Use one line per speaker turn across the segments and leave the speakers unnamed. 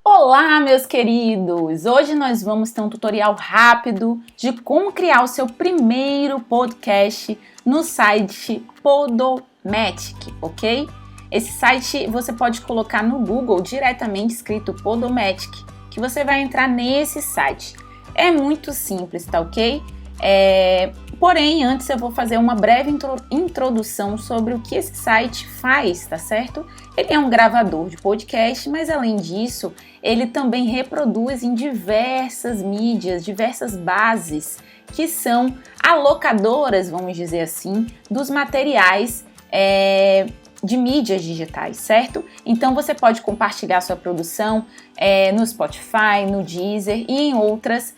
Olá, meus queridos! Hoje nós vamos ter um tutorial rápido de como criar o seu primeiro podcast no site Podomatic, ok? Esse site você pode colocar no Google diretamente escrito Podomatic, que você vai entrar nesse site. É muito simples, tá ok? Porém, antes eu vou fazer uma breve introdução sobre o que esse site faz, tá certo? Ele é um gravador de podcast, mas além disso, ele também reproduz em diversas mídias, diversas bases, que são alocadoras, vamos dizer assim, dos materiais de mídias digitais, certo? Então você pode compartilhar sua produção no Spotify, no Deezer e em outros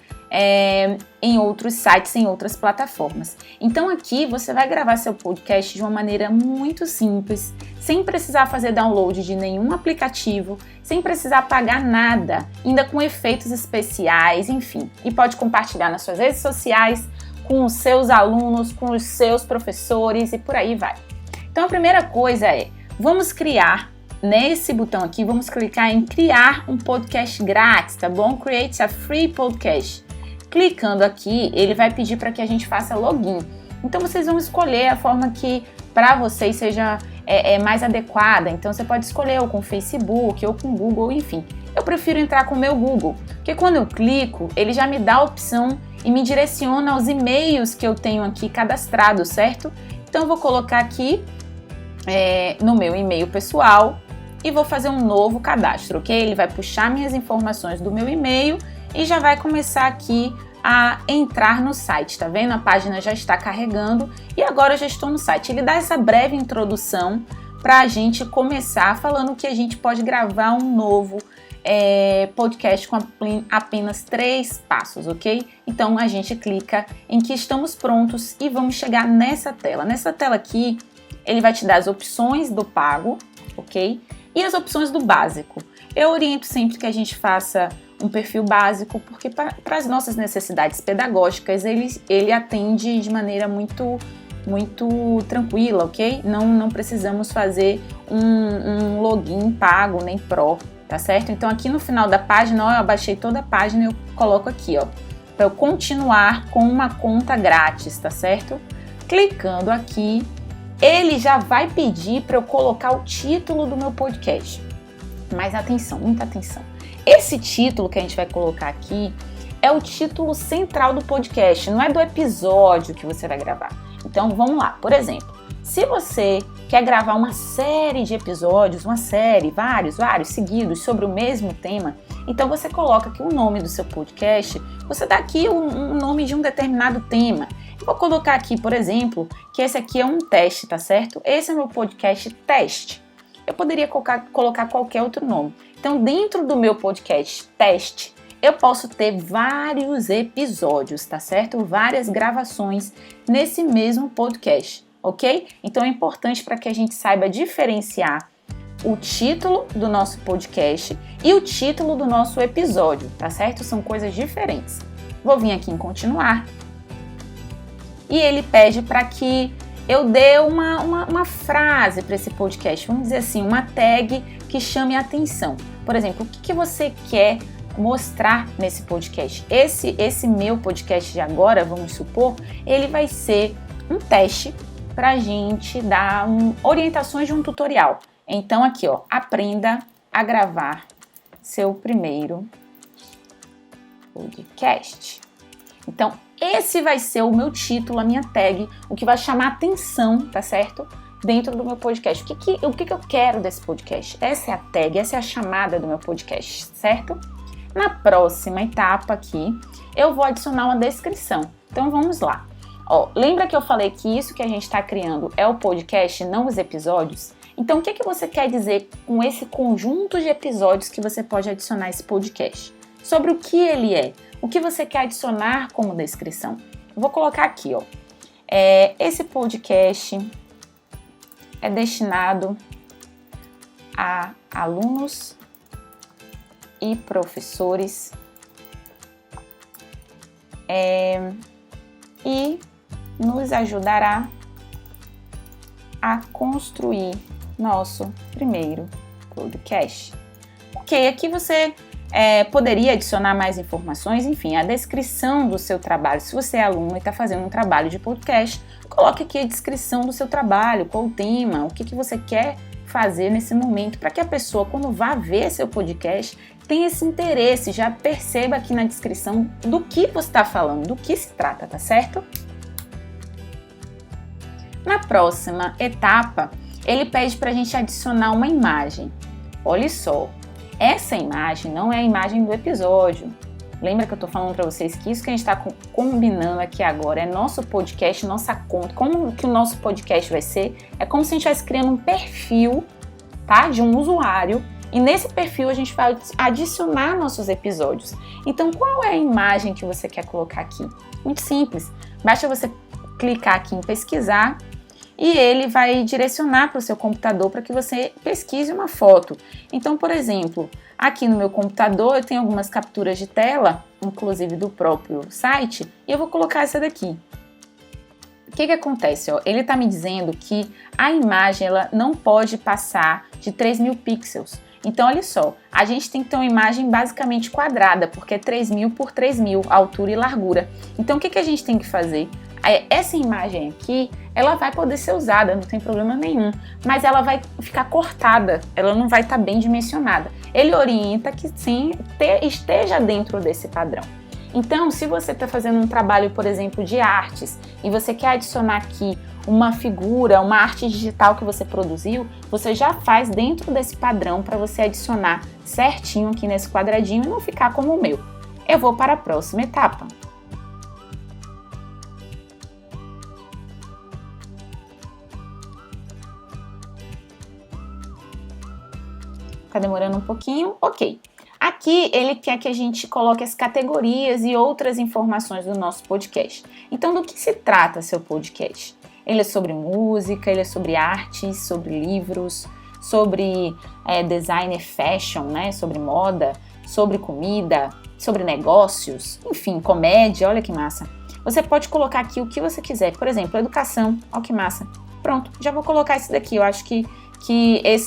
sites, em outras plataformas. Então aqui você vai gravar seu podcast de uma maneira muito simples, sem precisar fazer download de nenhum aplicativo, sem precisar pagar nada, ainda com efeitos especiais, enfim. E pode compartilhar nas suas redes sociais, com os seus alunos, com os seus professores e por aí vai. Então a primeira coisa vamos criar, nesse botão aqui, vamos clicar em criar um podcast grátis, tá bom? Create a free podcast. Clicando aqui, ele vai pedir para que a gente faça login. Então vocês vão escolher a forma que para vocês seja mais adequada. Então você pode escolher ou com Facebook ou com Google, enfim. Eu prefiro entrar com o meu Google, porque quando eu clico, ele já me dá a opção e me direciona aos e-mails que eu tenho aqui cadastrados, certo? Então eu vou colocar aqui no meu e-mail pessoal e vou fazer um novo cadastro, ok? Ele vai puxar minhas informações do meu e-mail e já vai começar aqui a entrar no site, tá vendo? A página já está carregando e agora eu já estou no site. Ele dá essa breve introdução para a gente começar falando que a gente pode gravar um novo podcast com apenas 3 passos, ok? Então a gente clica em que estamos prontos e vamos chegar nessa tela. Nessa tela aqui, ele vai te dar as opções do pago, ok? E as opções do básico. Eu oriento sempre que a gente faça um perfil básico, porque para as nossas necessidades pedagógicas, ele atende de maneira muito tranquila, ok? Não precisamos fazer um login pago, nem pro, tá certo? Então aqui no final da página, eu abaixei toda a página e eu coloco aqui, para eu continuar com uma conta grátis, tá certo? Clicando aqui, ele já vai pedir para eu colocar o título do meu podcast. Mas atenção, muita atenção. Esse título que a gente vai colocar aqui é o título central do podcast, não é do episódio que você vai gravar. Então vamos lá, por exemplo, se você quer gravar uma série de episódios, vários seguidos sobre o mesmo tema, então você coloca aqui o nome do seu podcast, você dá aqui um nome de um determinado tema. Eu vou colocar aqui, por exemplo, que esse aqui é um teste, tá certo? Esse é meu podcast teste. Eu poderia colocar qualquer outro nome. Então, dentro do meu podcast teste, eu posso ter vários episódios, tá certo? Várias gravações nesse mesmo podcast, ok? Então, é importante para que a gente saiba diferenciar o título do nosso podcast e o título do nosso episódio, tá certo? São coisas diferentes. Vou vir aqui em continuar. E ele pede para que eu dê uma frase para esse podcast, vamos dizer assim, uma tag que chame a atenção. Por exemplo, o que você quer mostrar nesse podcast? Esse meu podcast de agora, vamos supor, ele vai ser um teste para a gente dar orientações de um tutorial. Então aqui, aprenda a gravar seu primeiro podcast. Então, esse vai ser o meu título, a minha tag, o que vai chamar atenção, tá certo? Dentro do meu podcast. O que eu quero desse podcast? Essa é a tag, essa é a chamada do meu podcast, certo? Na próxima etapa aqui, eu vou adicionar uma descrição. Então, vamos lá. Lembra que eu falei que isso que a gente está criando é o podcast, não os episódios? Então, o que você quer dizer com esse conjunto de episódios que você pode adicionar a esse podcast? Sobre o que ele é? O que você quer adicionar como descrição? Eu vou colocar aqui, esse podcast é destinado a alunos e professores e nos ajudará a construir nosso primeiro podcast. Ok, aqui você poderia adicionar mais informações, enfim, a descrição do seu trabalho. Se você é aluno e está fazendo um trabalho de podcast, coloque aqui a descrição do seu trabalho, qual o tema, o que você quer fazer nesse momento, para que a pessoa, quando vá ver seu podcast, tenha esse interesse, já perceba aqui na descrição do que você está falando, do que se trata, tá certo? Na próxima etapa, ele pede para a gente adicionar uma imagem. Olha só, essa imagem não é a imagem do episódio. Lembra que eu estou falando para vocês que isso que a gente está combinando aqui agora é nosso podcast, nossa conta. Como que o nosso podcast vai ser? É como se a gente estivesse criando um perfil, tá, de um usuário, e nesse perfil a gente vai adicionar nossos episódios. Então, qual é a imagem que você quer colocar aqui? Muito simples. Basta você clicar aqui em pesquisar e ele vai direcionar para o seu computador para que você pesquise uma foto. Então, por exemplo, aqui no meu computador eu tenho algumas capturas de tela, inclusive do próprio site, e eu vou colocar essa daqui. O que acontece? Ele está me dizendo que a imagem ela não pode passar de 3.000 pixels. Então, olha só, a gente tem que ter uma imagem basicamente quadrada, porque é 3.000 por 3.000, altura e largura. Então, o que a gente tem que fazer? Essa imagem aqui, ela vai poder ser usada, não tem problema nenhum, mas ela vai ficar cortada, ela não vai estar bem dimensionada. Ele orienta que sim, esteja dentro desse padrão. Então, se você está fazendo um trabalho, por exemplo, de artes, e você quer adicionar aqui uma figura, uma arte digital que você produziu, você já faz dentro desse padrão para você adicionar certinho aqui nesse quadradinho e não ficar como o meu. Eu vou para a próxima etapa. Tá demorando um pouquinho? Ok. Aqui ele quer que a gente coloque as categorias e outras informações do nosso podcast. Então, do que se trata seu podcast? Ele é sobre música, ele é sobre artes, sobre livros, sobre design e fashion, né? Sobre moda, sobre comida, sobre negócios, enfim, comédia, olha que massa. Você pode colocar aqui o que você quiser, por exemplo, educação, olha que massa. Pronto, já vou colocar isso daqui, eu acho que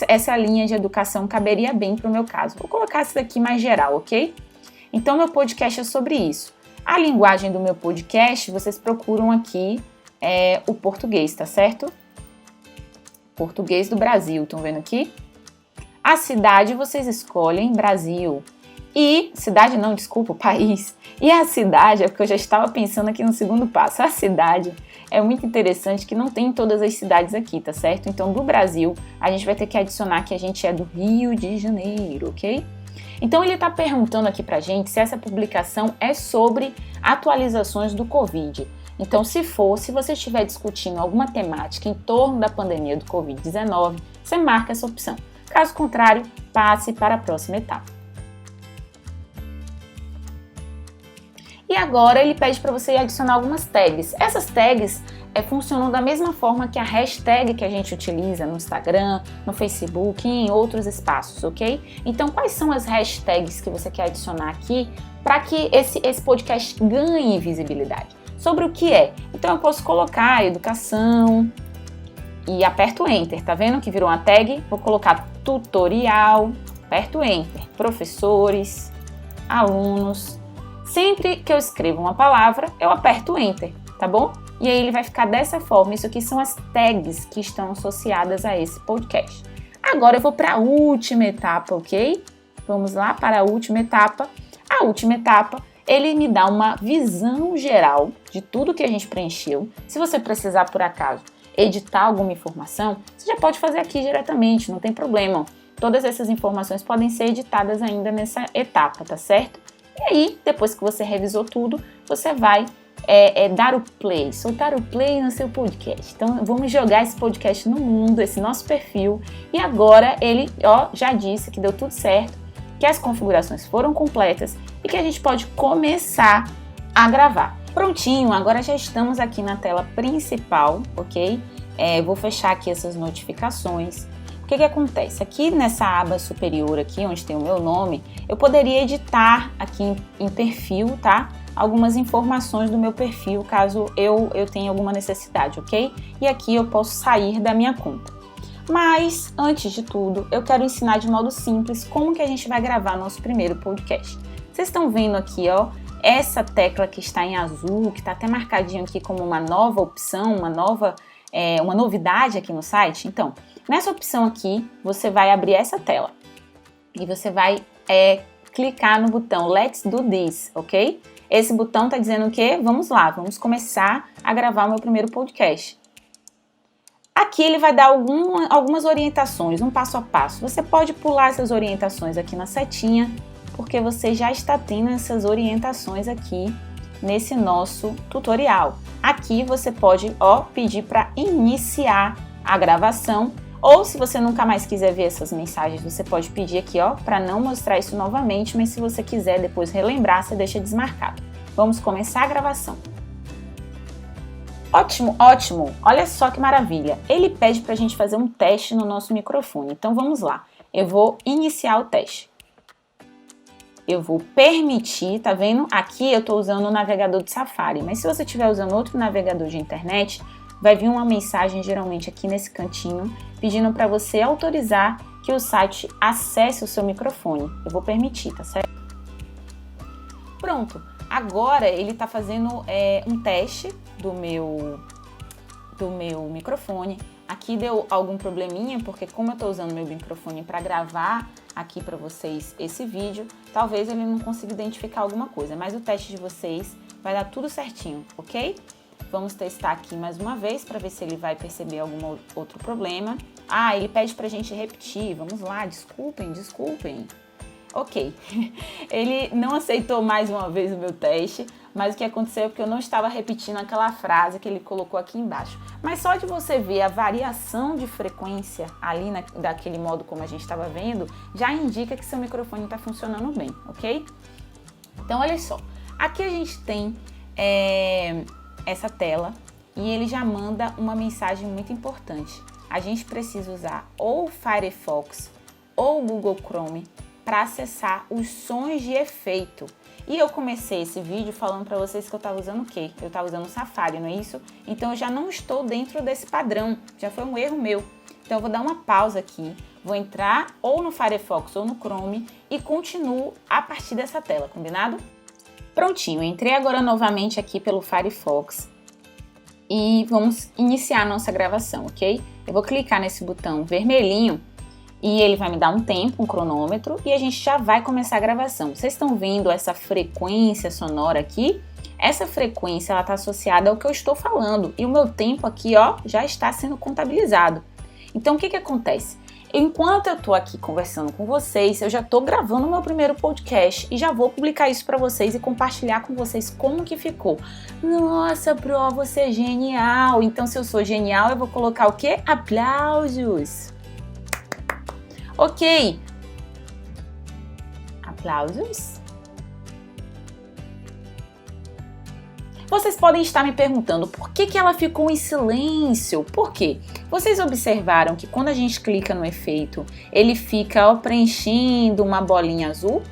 essa linha de educação caberia bem para o meu caso. Vou colocar isso daqui mais geral, ok? Então, meu podcast é sobre isso. A linguagem do meu podcast, vocês procuram aqui o português, tá certo? Português do Brasil, estão vendo aqui? A cidade vocês escolhem Brasil. E, cidade não, desculpa, país. E a cidade, é porque eu já estava pensando aqui no segundo passo. A cidade é muito interessante que não tem todas as cidades aqui, tá certo? Então, do Brasil, a gente vai ter que adicionar que a gente é do Rio de Janeiro, ok? Então, ele está perguntando aqui pra gente se essa publicação é sobre atualizações do Covid. Então, se você estiver discutindo alguma temática em torno da pandemia do Covid-19, você marca essa opção. Caso contrário, passe para a próxima etapa. E agora ele pede para você adicionar algumas tags. Essas tags funcionam da mesma forma que a hashtag que a gente utiliza no Instagram, no Facebook e em outros espaços, ok? Então, quais são as hashtags que você quer adicionar aqui para que esse podcast ganhe visibilidade? Sobre o que é? Então, eu posso colocar educação e aperto Enter. Tá vendo que virou uma tag? Vou colocar tutorial, aperto Enter. Professores, alunos. Sempre que eu escrevo uma palavra, eu aperto Enter, tá bom? E aí ele vai ficar dessa forma. Isso aqui são as tags que estão associadas a esse podcast. Agora eu vou para a última etapa, ok? Vamos lá para a última etapa. A última etapa, ele me dá uma visão geral de tudo que a gente preencheu. Se você precisar, por acaso, editar alguma informação, você já pode fazer aqui diretamente, não tem problema. Todas essas informações podem ser editadas ainda nessa etapa, tá certo? E aí, depois que você revisou tudo, você vai dar o play, soltar o play no seu podcast. Então, vamos jogar esse podcast no mundo, esse nosso perfil. E agora ele já disse que deu tudo certo, que as configurações foram completas e que a gente pode começar a gravar. Prontinho, agora já estamos aqui na tela principal, ok? Vou fechar aqui essas notificações. O que acontece? Aqui nessa aba superior aqui, onde tem o meu nome, eu poderia editar aqui em perfil, tá? Algumas informações do meu perfil, caso eu tenha alguma necessidade, ok? E aqui eu posso sair da minha conta. Mas, antes de tudo, eu quero ensinar de modo simples como que a gente vai gravar nosso primeiro podcast. Vocês estão vendo aqui, ó, essa tecla que está em azul, que está até marcadinho aqui como uma nova opção, uma novidade aqui no site? Então, nessa opção aqui, você vai abrir essa tela e você vai clicar no botão Let's Do This, ok? Esse botão está dizendo o quê? Vamos lá, vamos começar a gravar o meu primeiro podcast. Aqui ele vai dar algumas orientações, um passo a passo. Você pode pular essas orientações aqui na setinha, porque você já está tendo essas orientações aqui nesse nosso tutorial. Aqui você pode, pedir para iniciar a gravação, ou se você nunca mais quiser ver essas mensagens, você pode pedir aqui, para não mostrar isso novamente, mas se você quiser depois relembrar, você deixa desmarcado. Vamos começar a gravação. Ótimo, ótimo! Olha só que maravilha! Ele pede para a gente fazer um teste no nosso microfone. Então vamos lá. Eu vou iniciar o teste. Eu vou permitir, tá vendo? Aqui eu estou usando o navegador de Safari, mas se você estiver usando outro navegador de internet, vai vir uma mensagem geralmente aqui nesse cantinho, pedindo para você autorizar que o site acesse o seu microfone. Eu vou permitir, tá certo? Pronto! Agora ele está fazendo um teste do meu microfone. Aqui deu algum probleminha, porque como eu estou usando meu microfone para gravar aqui para vocês esse vídeo, talvez ele não consiga identificar alguma coisa, mas o teste de vocês vai dar tudo certinho, ok? Vamos testar aqui mais uma vez para ver se ele vai perceber algum outro problema. Ele pede para a gente repetir, vamos lá, desculpem. Ok, ele não aceitou mais uma vez o meu teste, mas o que aconteceu é que eu não estava repetindo aquela frase que ele colocou aqui embaixo. Mas só de você ver a variação de frequência ali daquele modo como a gente estava vendo, já indica que seu microfone está funcionando bem, ok? Então olha só, aqui a gente tem essa tela e ele já manda uma mensagem muito importante. A gente precisa usar ou o Firefox ou o Google Chrome para acessar os sons de efeito. E eu comecei esse vídeo falando para vocês que eu estava usando o quê? Eu estava usando o Safari, não é isso? Então eu já não estou dentro desse padrão, já foi um erro meu. Então eu vou dar uma pausa aqui, vou entrar ou no Firefox ou no Chrome e continuo a partir dessa tela, combinado? Prontinho, entrei agora novamente aqui pelo Firefox e vamos iniciar a nossa gravação, ok? Eu vou clicar nesse botão vermelhinho e ele vai me dar um tempo, um cronômetro, e a gente já vai começar a gravação. Vocês estão vendo essa frequência sonora aqui? Essa frequência ela está associada ao que eu estou falando, e o meu tempo aqui, já está sendo contabilizado. Então, o que acontece? Enquanto eu estou aqui conversando com vocês, eu já estou gravando o meu primeiro podcast e já vou publicar isso para vocês e compartilhar com vocês como que ficou. Nossa, Pro, você é genial! Então, se eu sou genial, eu vou colocar o quê? Aplausos! Ok, aplausos. Vocês podem estar me perguntando por que ela ficou em silêncio. Por quê? Vocês observaram que quando a gente clica no efeito, ele fica preenchendo uma bolinha azul?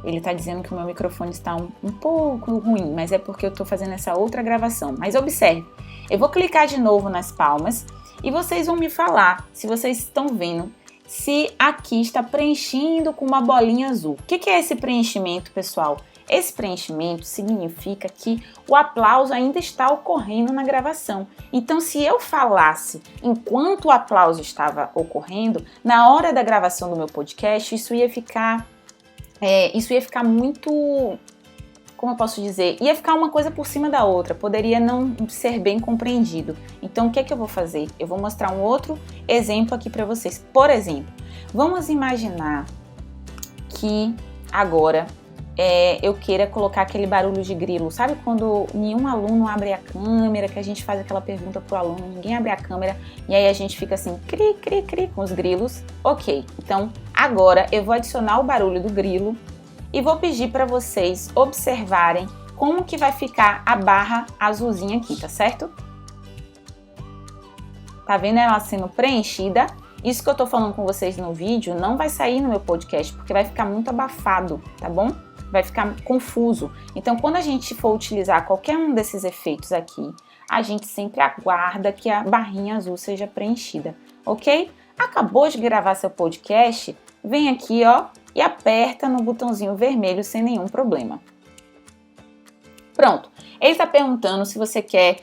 Ele está dizendo que o meu microfone está um pouco ruim, mas é porque eu estou fazendo essa outra gravação. Mas observe, eu vou clicar de novo nas palmas e vocês vão me falar se vocês estão vendo se aqui está preenchendo com uma bolinha azul. O que é esse preenchimento, pessoal? Esse preenchimento significa que o aplauso ainda está ocorrendo na gravação. Então, se eu falasse enquanto o aplauso estava ocorrendo, na hora da gravação do meu podcast, isso ia ficar muito... Como eu posso dizer? Ia ficar uma coisa por cima da outra, poderia não ser bem compreendido. Então, o que eu vou fazer? Eu vou mostrar um outro exemplo aqui para vocês. Por exemplo, vamos imaginar que agora eu queira colocar aquele barulho de grilo. Sabe quando nenhum aluno abre a câmera, que a gente faz aquela pergunta pro aluno, ninguém abre a câmera, e aí a gente fica assim, cri, cri, cri, com os grilos? Ok, então agora eu vou adicionar o barulho do grilo e vou pedir para vocês observarem como que vai ficar a barra azulzinha aqui, tá certo? Tá vendo ela sendo preenchida? Isso que eu tô falando com vocês no vídeo não vai sair no meu podcast, porque vai ficar muito abafado, tá bom? Vai ficar confuso. Então, quando a gente for utilizar qualquer um desses efeitos aqui, a gente sempre aguarda que a barrinha azul seja preenchida. ok? Acabou de gravar seu podcast? Vem aqui, ó, e aperta no botãozinho vermelho sem nenhum problema. Pronto. Ele está perguntando se você quer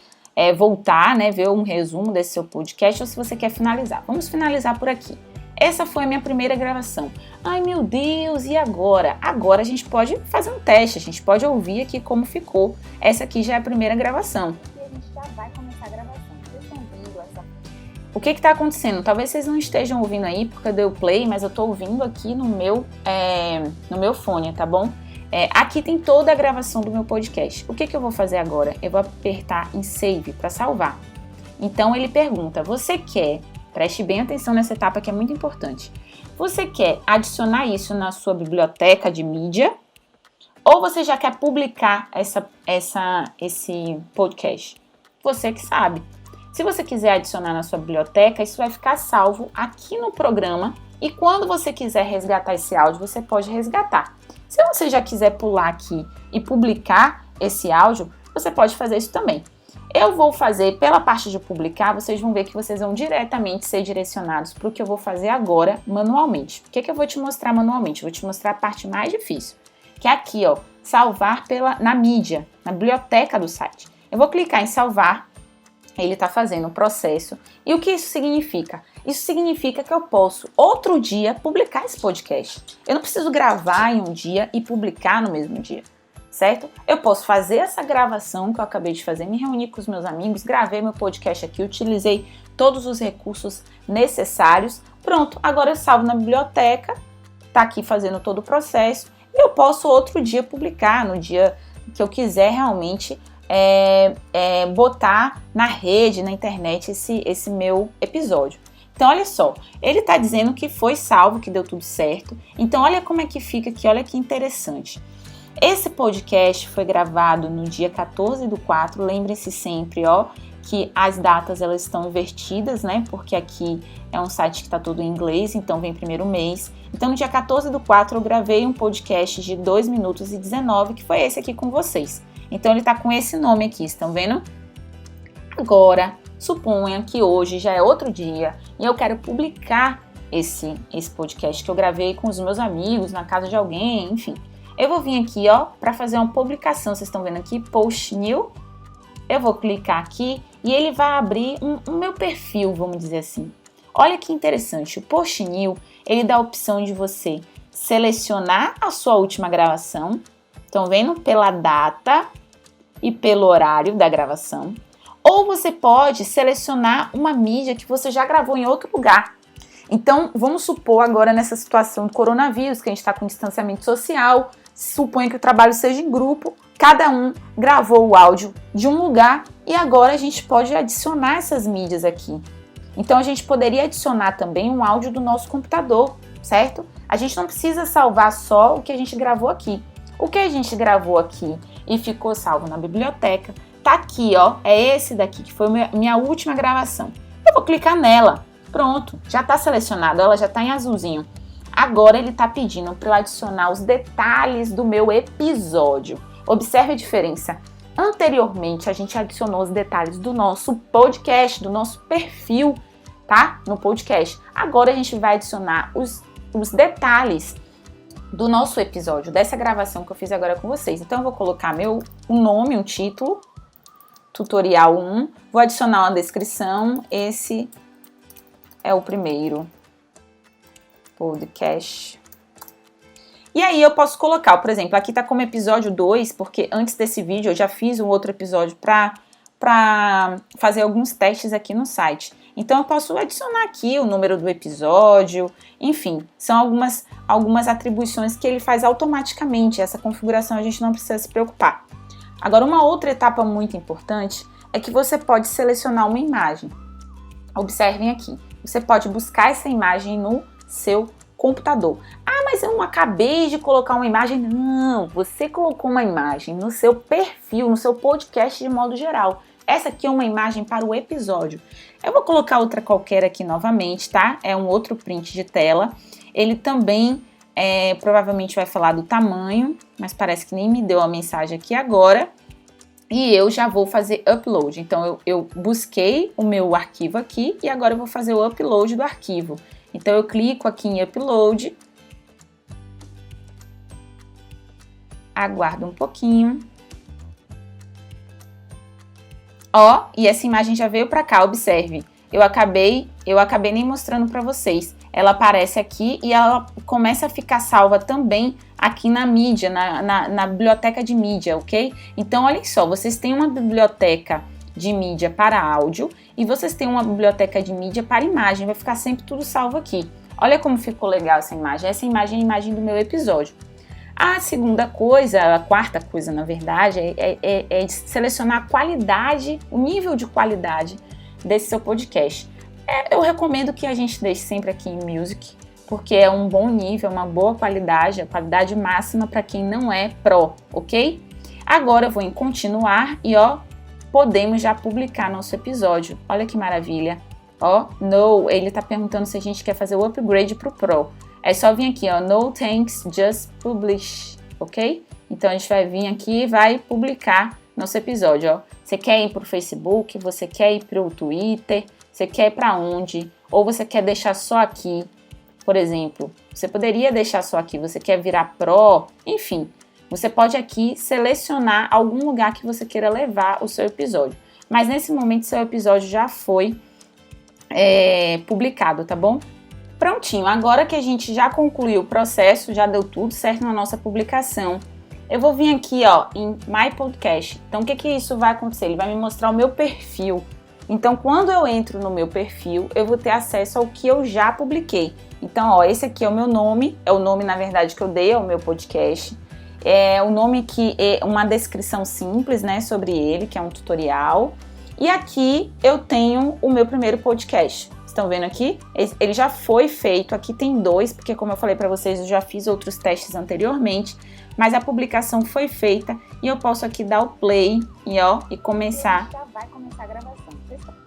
voltar, né, ver um resumo desse seu podcast ou se você quer finalizar. Vamos finalizar por aqui. Essa foi a minha primeira gravação. Ai, meu Deus, e agora? Agora a gente pode fazer um teste, a gente pode ouvir aqui como ficou. Essa aqui já é a primeira gravação. E a gente já vai começar a gravação. Vocês estão ouvindo essa... O que está acontecendo? Talvez vocês não estejam ouvindo aí porque eu dei o play, mas eu estou ouvindo aqui no meu fone, tá bom? Aqui tem toda a gravação do meu podcast. O que eu vou fazer agora? Eu vou apertar em Save para salvar. Então ele pergunta, você quer, preste bem atenção nessa etapa que é muito importante, você quer adicionar isso na sua biblioteca de mídia ou você já quer publicar esse podcast? Você que sabe. Se você quiser adicionar na sua biblioteca, isso vai ficar salvo aqui no programa e quando você quiser resgatar esse áudio, você pode resgatar. Se você já quiser pular aqui e publicar esse áudio, você pode fazer isso também. Eu vou fazer pela parte de publicar, vocês vão ver que vocês vão diretamente ser direcionados para o que eu vou fazer agora manualmente. O que eu vou te mostrar manualmente? Eu vou te mostrar a parte mais difícil, que é aqui, ó, salvar na mídia, na biblioteca do site. Eu vou clicar em salvar, ele está fazendo o processo. E o que isso significa? Isso significa que eu posso, outro dia, publicar esse podcast. Eu não preciso gravar em um dia e publicar no mesmo dia, certo? Eu posso fazer essa gravação que eu acabei de fazer, me reunir com os meus amigos, gravei meu podcast aqui, utilizei todos os recursos necessários. Pronto, agora eu salvo na biblioteca, tá aqui fazendo todo o processo. E eu posso outro dia publicar, no dia que eu quiser realmente botar na rede, na internet, esse meu episódio. Então, olha só, ele está dizendo que foi salvo, que deu tudo certo. Então, olha como é que fica aqui, olha que interessante. Esse podcast foi gravado no dia 14/4, lembrem-se sempre, ó, que as datas elas estão invertidas, né? Porque aqui é um site que está todo em inglês, então vem primeiro mês. Então, no dia 14/4, eu gravei um podcast de 2 minutos e 19, que foi esse aqui com vocês. Então, ele está com esse nome aqui, estão vendo? Agora, suponha que hoje já é outro dia e eu quero publicar esse podcast que eu gravei com os meus amigos, na casa de alguém, enfim. Eu vou vir aqui, ó, para fazer uma publicação. Vocês estão vendo aqui, Post New. Eu vou clicar aqui e ele vai abrir o meu perfil, vamos dizer assim. Olha que interessante, o Post New, ele dá a opção de você selecionar a sua última gravação. Estão vendo? Pela data e pelo horário da gravação. Ou você pode selecionar uma mídia que você já gravou em outro lugar. Então, vamos supor agora nessa situação do coronavírus, que a gente está com distanciamento social, suponha que o trabalho seja em grupo, cada um gravou o áudio de um lugar e agora a gente pode adicionar essas mídias aqui. Então, a gente poderia adicionar também um áudio do nosso computador, certo? A gente não precisa salvar só o que a gente gravou aqui. O que a gente gravou aqui e ficou salvo na biblioteca, tá aqui, ó, é esse daqui que foi minha última gravação. Eu vou clicar nela, pronto, já tá selecionado, ela já tá em azulzinho. Agora ele tá pedindo para eu adicionar os detalhes do meu episódio. Observe a diferença. Anteriormente a gente adicionou os detalhes do nosso podcast, do nosso perfil, tá? No podcast. Agora a gente vai adicionar os detalhes do nosso episódio, dessa gravação que eu fiz agora com vocês. Então eu vou colocar um nome, um título, tutorial 1, vou adicionar uma descrição, esse é o primeiro podcast. E aí eu posso colocar, por exemplo, aqui tá como episódio 2, porque antes desse vídeo eu já fiz um outro episódio para fazer alguns testes aqui no site. Então eu posso adicionar aqui o número do episódio, enfim, são algumas atribuições que ele faz automaticamente, essa configuração a gente não precisa se preocupar. Agora, uma outra etapa muito importante é que você pode selecionar uma imagem. Observem aqui, você pode buscar essa imagem no seu computador. Ah, mas eu não acabei de colocar uma imagem. Não, você colocou uma imagem no seu perfil, no seu podcast de modo geral. Essa aqui é uma imagem para o episódio. Eu vou colocar outra qualquer aqui novamente, tá? É um outro print de tela. Ele também provavelmente vai falar do tamanho, mas parece que nem me deu a mensagem aqui agora. e eu já vou fazer upload. Então eu busquei o meu arquivo aqui e agora eu vou fazer o upload do arquivo. Então eu clico aqui em upload, aguardo um pouquinho. Ó, e essa imagem já veio para cá, observe. Eu acabei nem mostrando para vocês. Ela aparece aqui e ela começa a ficar salva também aqui na mídia, na biblioteca de mídia, ok? Então, olhem só, vocês têm uma biblioteca de mídia para áudio e vocês têm uma biblioteca de mídia para imagem, vai ficar sempre tudo salvo aqui. Olha como ficou legal essa imagem é a imagem do meu episódio. A segunda coisa, a quarta coisa, na verdade, é selecionar a qualidade, o nível de qualidade desse seu podcast. Eu recomendo que a gente deixe sempre aqui em Music, porque é um bom nível, uma boa qualidade, a qualidade máxima para quem não é pro, ok? Agora eu vou em continuar e ó, podemos já publicar nosso episódio. Olha que maravilha. Ó, no, ele tá perguntando se a gente quer fazer o upgrade pro Pro. É só vir aqui, ó, no thanks, just publish, ok? Então a gente vai vir aqui e vai publicar nosso episódio, ó. Você quer ir pro Facebook, você quer ir pro Twitter, você quer ir para onde? Ou você quer deixar só aqui, por exemplo. Você poderia deixar só aqui, você quer virar Pro, enfim. Você pode aqui selecionar algum lugar que você queira levar o seu episódio. Mas nesse momento seu episódio já foi publicado, tá bom? Prontinho, agora que a gente já concluiu o processo, já deu tudo certo na nossa publicação, eu vou vir aqui, ó, em My Podcast. Então, o que isso vai acontecer? Ele vai me mostrar o meu perfil. Então, quando eu entro no meu perfil, eu vou ter acesso ao que eu já publiquei. Então, ó, esse aqui é o meu nome, é o nome, na verdade, que eu dei ao meu podcast. É o nome que é uma descrição simples, né, sobre ele, que é um tutorial. E aqui eu tenho o meu primeiro podcast. Estão vendo aqui? Ele já foi feito, aqui tem 2, porque como eu falei para vocês, eu já fiz outros testes anteriormente, mas a publicação foi feita e eu posso aqui dar o play e começar. Já vai começar a gravação.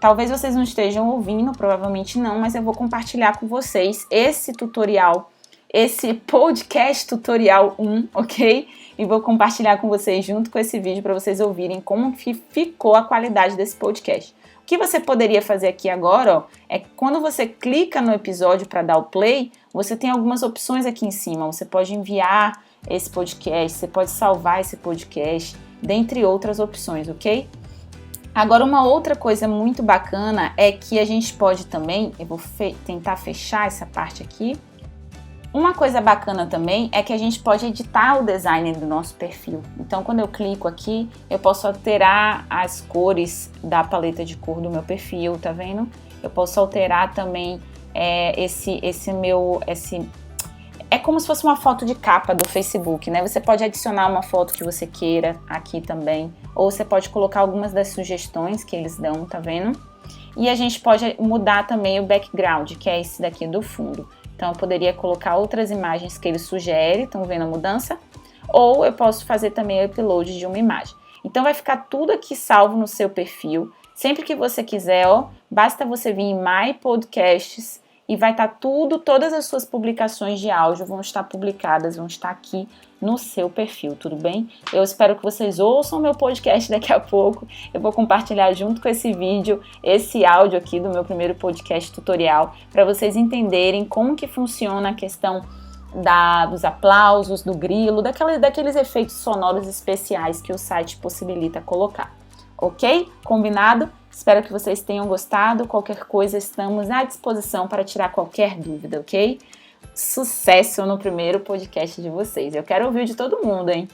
Talvez vocês não estejam ouvindo, provavelmente não, mas eu vou compartilhar com vocês esse tutorial, esse podcast tutorial 1, ok? E vou compartilhar com vocês junto com esse vídeo para vocês ouvirem como que ficou a qualidade desse podcast. O que você poderia fazer aqui agora, ó, é que quando você clica no episódio para dar o play, você tem algumas opções aqui em cima. Você pode enviar esse podcast, você pode salvar esse podcast, dentre outras opções, ok? Agora, uma outra coisa muito bacana é que a gente pode também, eu vou tentar fechar essa parte aqui. Uma coisa bacana também é que a gente pode editar o design do nosso perfil. Então, quando eu clico aqui, eu posso alterar as cores da paleta de cor do meu perfil, tá vendo? Eu posso alterar também é como se fosse uma foto de capa do Facebook, né? Você pode adicionar uma foto que você queira aqui também, ou você pode colocar algumas das sugestões que eles dão, tá vendo? E a gente pode mudar também o background, que é esse daqui do fundo. Então, eu poderia colocar outras imagens que ele sugere, estão vendo a mudança? Ou eu posso fazer também o upload de uma imagem. Então, vai ficar tudo aqui salvo no seu perfil. Sempre que você quiser, ó, basta você vir em My Podcasts e vai estar todas as suas publicações de áudio vão estar publicadas, vão estar aqui no seu perfil, tudo bem? Eu espero que vocês ouçam meu podcast daqui a pouco. Eu vou compartilhar junto com esse vídeo, esse áudio aqui do meu primeiro podcast tutorial, para vocês entenderem como que funciona a questão dos aplausos, do grilo, daqueles efeitos sonoros especiais que o site possibilita colocar. Ok? Combinado? Espero que vocês tenham gostado. Qualquer coisa, estamos à disposição para tirar qualquer dúvida, ok? Sucesso no primeiro podcast de vocês. Eu quero ouvir de todo mundo, hein?